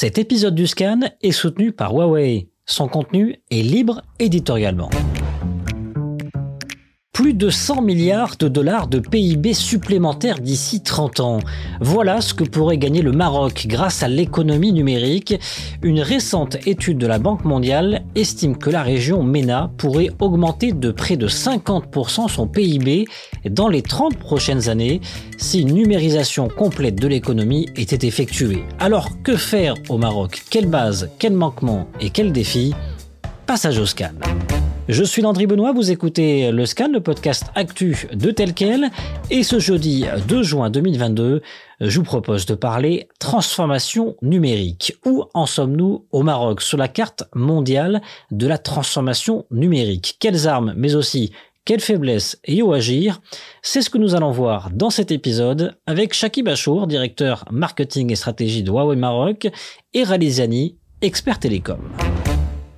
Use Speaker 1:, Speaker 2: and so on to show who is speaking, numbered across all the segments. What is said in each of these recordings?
Speaker 1: Cet épisode du Scan est soutenu par Huawei. Son contenu est libre éditorialement. Plus de 100 milliards de dollars de PIB supplémentaires d'ici 30 ans. Voilà ce que pourrait gagner le Maroc grâce à l'économie numérique. Une récente étude de la Banque mondiale estime que la région MENA pourrait augmenter de près de 50% son PIB dans les 30 prochaines années si une numérisation complète de l'économie était effectuée. Alors que faire au Maroc? Quelle base, quels manquements et quels défis? Passage au Scan. Je suis Landry Benoît, vous écoutez le Scan, le podcast actu de Tel Quel. Et ce jeudi 2 juin 2022, je vous propose de parler transformation numérique. Où en sommes-nous au Maroc sur la carte mondiale de la transformation numérique? Quelles armes, mais aussi quelles faiblesses et où agir? C'est ce que nous allons voir dans cet épisode avec Chakib Achour, directeur marketing et stratégie de Huawei Maroc, et Rally Ziani, expert télécom.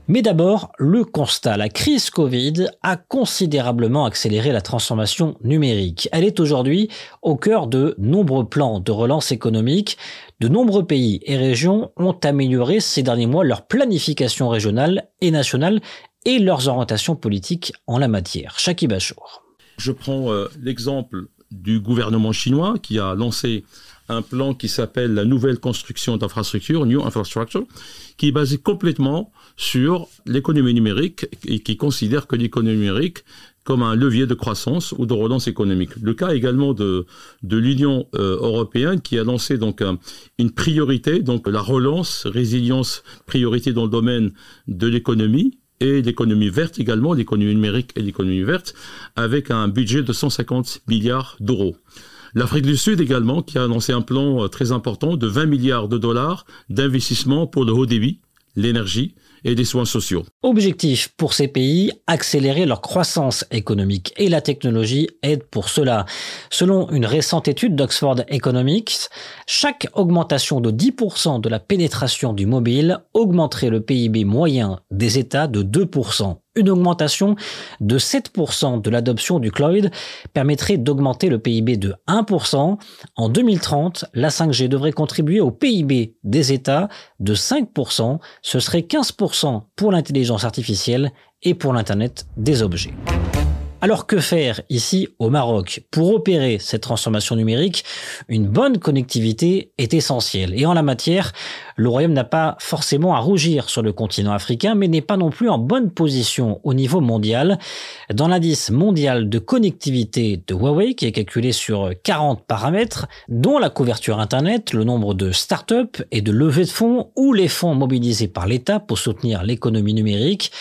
Speaker 1: Mais d'abord, le constat. La crise Covid a considérablement accéléré la transformation numérique. Elle est aujourd'hui au cœur de nombreux plans de relance économique. De nombreux pays et régions ont amélioré ces derniers mois leur planification régionale et nationale et leurs orientations politiques en la matière. Chakib Achour.
Speaker 2: Je prends l'exemple du gouvernement chinois qui a lancé un plan qui s'appelle la nouvelle construction d'infrastructures, New Infrastructure, qui est basé complètement sur l'économie numérique et qui considère que l'économie numérique comme un levier de croissance ou de relance économique. Le cas également de l'Union européenne qui a lancé donc une priorité, donc la relance, résilience, priorité dans le domaine de l'économie et l'économie verte également, l'économie numérique et l'économie verte, avec un budget de 150 milliards d'euros. L'Afrique du Sud également, qui a annoncé un plan très important de 20 milliards de dollars d'investissement pour le haut débit, l'énergie et les soins sociaux.
Speaker 1: Objectif pour ces pays, accélérer leur croissance économique et la technologie aide pour cela. Selon une récente étude d'Oxford Economics, chaque augmentation de 10% de la pénétration du mobile augmenterait le PIB moyen des États de 2%. Une augmentation de 7% de l'adoption du cloud permettrait d'augmenter le PIB de 1%. En 2030, la 5G devrait contribuer au PIB des États de 5%. Ce serait 15% pour l'intelligence artificielle et pour l'Internet des objets. Alors que faire ici au Maroc? Pour opérer cette transformation numérique, une bonne connectivité est essentielle. Et en la matière, le Royaume n'a pas forcément à rougir sur le continent africain, mais n'est pas non plus en bonne position au niveau mondial. Dans l'indice mondial de connectivité de Huawei, qui est calculé sur 40 paramètres, dont la couverture Internet, le nombre de start-up et de levées de fonds ou les fonds mobilisés par l'État pour soutenir l'économie numérique,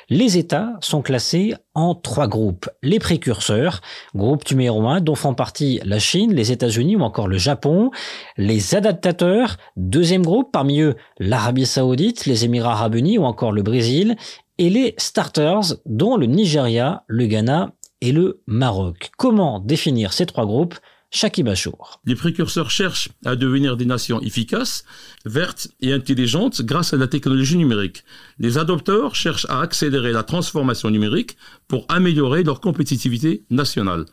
Speaker 1: les États sont classés en 3 groupes. Les précurseurs, groupe numéro 1, dont font partie la Chine, les États-Unis ou encore le Japon. Les adaptateurs, deuxième groupe, parmi eux l'Arabie Saoudite, les Émirats Arabes Unis ou encore le Brésil. Et les starters, dont le Nigeria, le Ghana et le Maroc. Comment définir ces 3 groupes? Chakib Achour.
Speaker 2: Les précurseurs cherchent à devenir des nations efficaces, vertes et intelligentes grâce à la technologie numérique. Les adopteurs cherchent à accélérer la transformation numérique pour améliorer leur compétitivité nationale.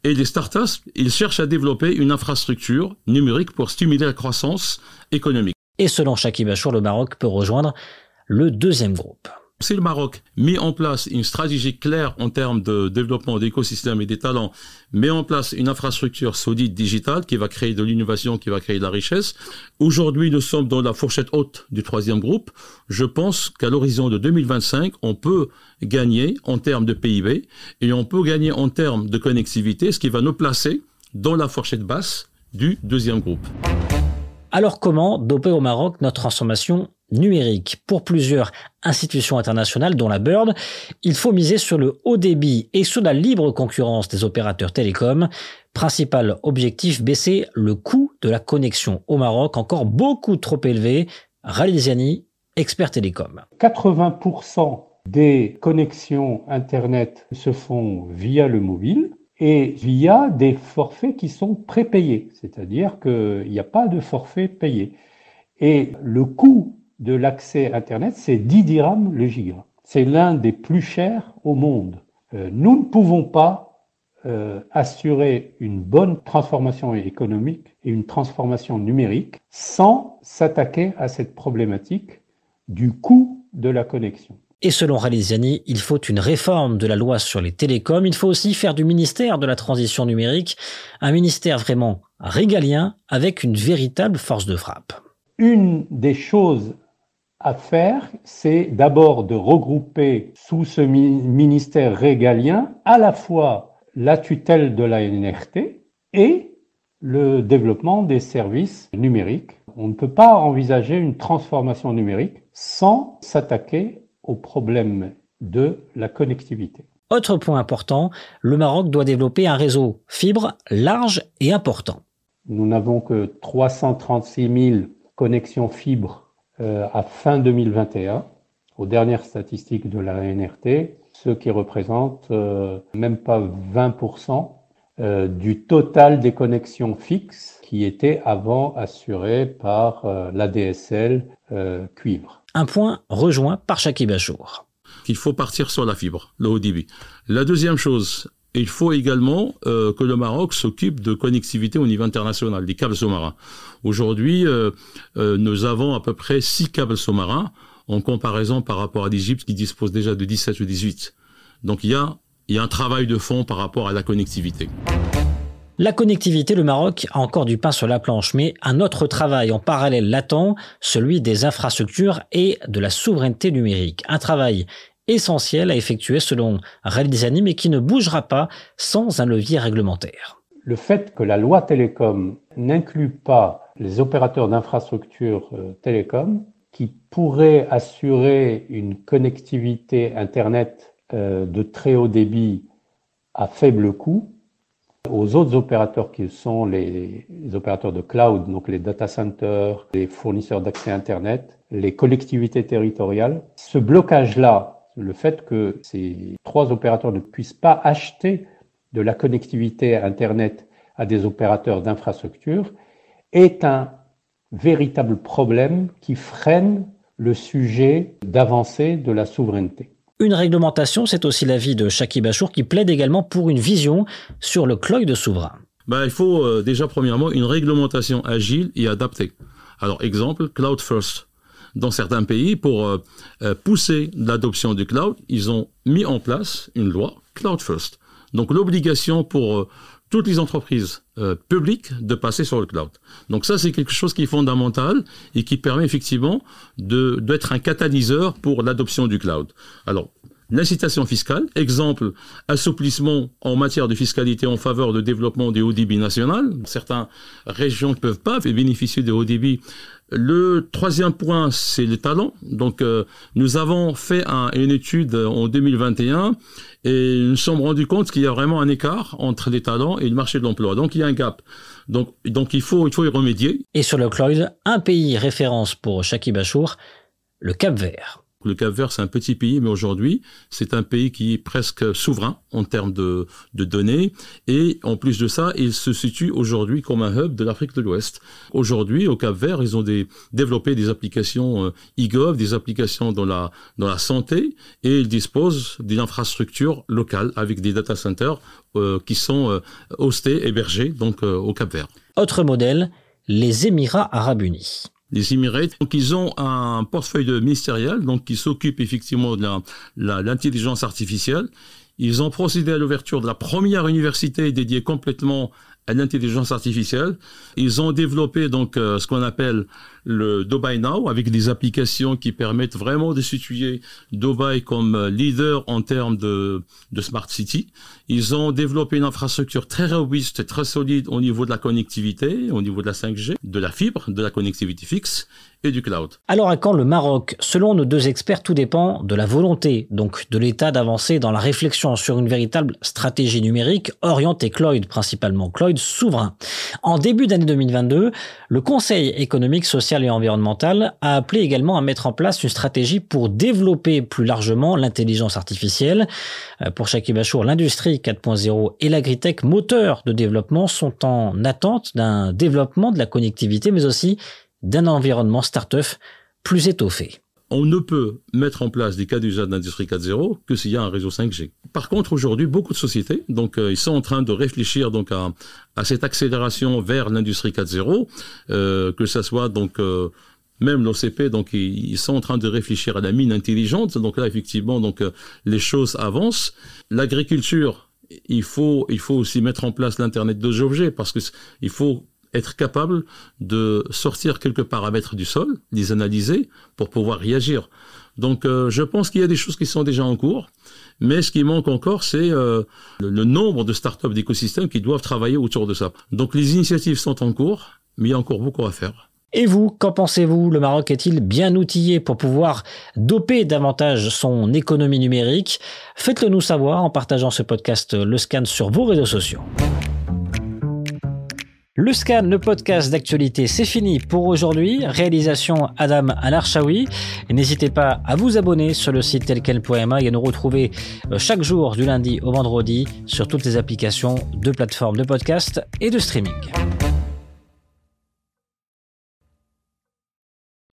Speaker 2: Et les startups, ils cherchent à développer une infrastructure numérique pour stimuler la croissance économique.
Speaker 1: Et selon Chakib Achour, le Maroc peut rejoindre le deuxième groupe.
Speaker 2: Si le Maroc met en place une stratégie claire en termes de développement d'écosystèmes et des talents, met en place une infrastructure solide digitale qui va créer de l'innovation, qui va créer de la richesse. Aujourd'hui, nous sommes dans la fourchette haute du 3e groupe. Je pense qu'à l'horizon de 2025, on peut gagner en termes de PIB et on peut gagner en termes de connectivité, ce qui va nous placer dans la fourchette basse du 2e groupe.
Speaker 1: Alors comment doper au Maroc notre transformation numérique? Pour plusieurs institutions internationales, dont la Bird, il faut miser sur le haut débit et sur la libre concurrence des opérateurs télécoms. Principal objectif, baisser le coût de la connexion au Maroc, encore beaucoup trop élevé. Rally Ziani, expert télécom.
Speaker 3: 80% des connexions Internet se font via le mobile et via des forfaits qui sont prépayés, c'est-à-dire qu'il n'y a pas de forfait payé. Et le coût de l'accès Internet, c'est 10 dirhams le giga. C'est l'un des plus chers au monde. Nous ne pouvons pas assurer une bonne transformation économique et une transformation numérique sans s'attaquer à cette problématique du coût de la connexion.
Speaker 1: Et selon Raliziani, il faut une réforme de la loi sur les télécoms. Il faut aussi faire du ministère de la transition numérique un ministère vraiment régalien avec une véritable force de frappe.
Speaker 3: Une des choses à faire, c'est d'abord de regrouper sous ce ministère régalien à la fois la tutelle de la NRT et le développement des services numériques. On ne peut pas envisager une transformation numérique sans s'attaquer au problème de la connectivité.
Speaker 1: Autre point important, le Maroc doit développer un réseau fibre large et important.
Speaker 3: Nous n'avons que 336 000 connexions fibres à fin 2021, aux dernières statistiques de la NRT, ce qui représente même pas 20% du total des connexions fixes qui étaient avant assurées par l'ADSL cuivre.
Speaker 1: Un point rejoint par Chakib Achour.
Speaker 2: Il faut partir sur la fibre, le haut débit. La deuxième chose, il faut également que le Maroc s'occupe de connectivité au niveau international, des câbles sous-marins. Aujourd'hui, nous avons à peu près 6 câbles sous-marins en comparaison par rapport à l'Égypte qui dispose déjà de 17 ou 18. Donc il y a un travail de fond par rapport à la connectivité.
Speaker 1: La connectivité, le Maroc a encore du pain sur la planche, mais un autre travail en parallèle l'attend, celui des infrastructures et de la souveraineté numérique. Un travail essentiel à effectuer selon Raliziani, mais qui ne bougera pas sans un levier réglementaire.
Speaker 3: Le fait que la loi télécom n'inclut pas les opérateurs d'infrastructures télécom qui pourraient assurer une connectivité Internet de très haut débit à faible coût aux autres opérateurs qui sont les opérateurs de cloud, donc les data centers, les fournisseurs d'accès Internet, les collectivités territoriales. Ce blocage-là, le fait que ces 3 opérateurs ne puissent pas acheter de la connectivité Internet à des opérateurs d'infrastructure est un véritable problème qui freine le sujet d'avancée de la souveraineté.
Speaker 1: Une réglementation, c'est aussi l'avis de Chakib Achour qui plaide également pour une vision sur le cloud souverain.
Speaker 2: Il faut déjà premièrement une réglementation agile et adaptée. Alors exemple, Cloud First. Dans certains pays, pour pousser l'adoption du cloud, ils ont mis en place une loi Cloud First. Donc l'obligation pour toutes les entreprises publiques de passer sur le cloud. Donc ça, c'est quelque chose qui est fondamental et qui permet effectivement d'être un catalyseur pour l'adoption du cloud. Alors, l'incitation fiscale, exemple, assouplissement en matière de fiscalité en faveur de développement des hauts débits national. Certaines régions ne peuvent pas bénéficier des hauts débits. Le troisième point, c'est le talent. Donc, nous avons fait une étude en 2021 et nous nous sommes rendus compte qu'il y a vraiment un écart entre les talents et le marché de l'emploi. Donc, il y a un gap. Donc il faut y remédier.
Speaker 1: Et sur le cloud, un pays référence pour Chakib Achour, le Cap-Vert.
Speaker 2: Le Cap-Vert, c'est un petit pays, mais aujourd'hui, c'est un pays qui est presque souverain en termes de données. Et en plus de ça, il se situe aujourd'hui comme un hub de l'Afrique de l'Ouest. Aujourd'hui, au Cap-Vert, ils ont développé des applications e-gov, des applications dans la santé, et ils disposent d'une infrastructure locale avec des data centers qui sont hostés, hébergés donc au Cap-Vert.
Speaker 1: Autre modèle, les Émirats arabes unis.
Speaker 2: Les Émirats, donc ils ont un portefeuille ministériel donc qui s'occupe effectivement de l'intelligence artificielle. Ils ont procédé à l'ouverture de la première université dédiée complètement à l'intelligence artificielle. Ils ont développé donc ce qu'on appelle le Dubai Now avec des applications qui permettent vraiment de situer Dubaï comme leader en termes de smart city. Ils ont développé une infrastructure très robuste et très solide au niveau de la connectivité, au niveau de la 5G, de la fibre, de la connectivité fixe et du cloud.
Speaker 1: Alors à quand le Maroc? Selon nos deux experts, tout dépend de la volonté, donc de l'État d'avancer dans la réflexion sur une véritable stratégie numérique orientée cloud principalement, cloud souverain. En début d'année 2022, le Conseil économique, social et environnemental a appelé également à mettre en place une stratégie pour développer plus largement l'intelligence artificielle. Pour Chakib Achour, l'industrie 4.0 et l'agritech, moteur de développement, sont en attente d'un développement de la connectivité, mais aussi d'un environnement start-up plus étoffé.
Speaker 2: on ne peut mettre en place des cas d'usage d'industrie 4.0 que s'il y a un réseau 5G. Par contre, aujourd'hui, beaucoup de sociétés, donc, ils sont en train de réfléchir donc à cette accélération vers l'industrie 4.0, que ça soit donc même l'OCP, donc ils sont en train de réfléchir à la mine intelligente. Donc là, effectivement, donc les choses avancent. L'agriculture, il faut aussi mettre en place l'Internet des objets parce que il faut être capable de sortir quelques paramètres du sol, les analyser pour pouvoir réagir. Donc, je pense qu'il y a des choses qui sont déjà en cours, mais ce qui manque encore, c'est le nombre de startups d'écosystèmes qui doivent travailler autour de ça. Donc, les initiatives sont en cours, mais il y a encore beaucoup à faire.
Speaker 1: Et vous, qu'en pensez-vous? Le Maroc est-il bien outillé pour pouvoir doper davantage son économie numérique? Faites-le nous savoir en partageant ce podcast Le Scan sur vos réseaux sociaux. Le Scan, le podcast d'actualité, c'est fini pour aujourd'hui. Réalisation Adam Al-Arshawi. N'hésitez pas à vous abonner sur le site telquel.ma et à nous retrouver chaque jour du lundi au vendredi sur toutes les applications de plateformes de podcast et de streaming.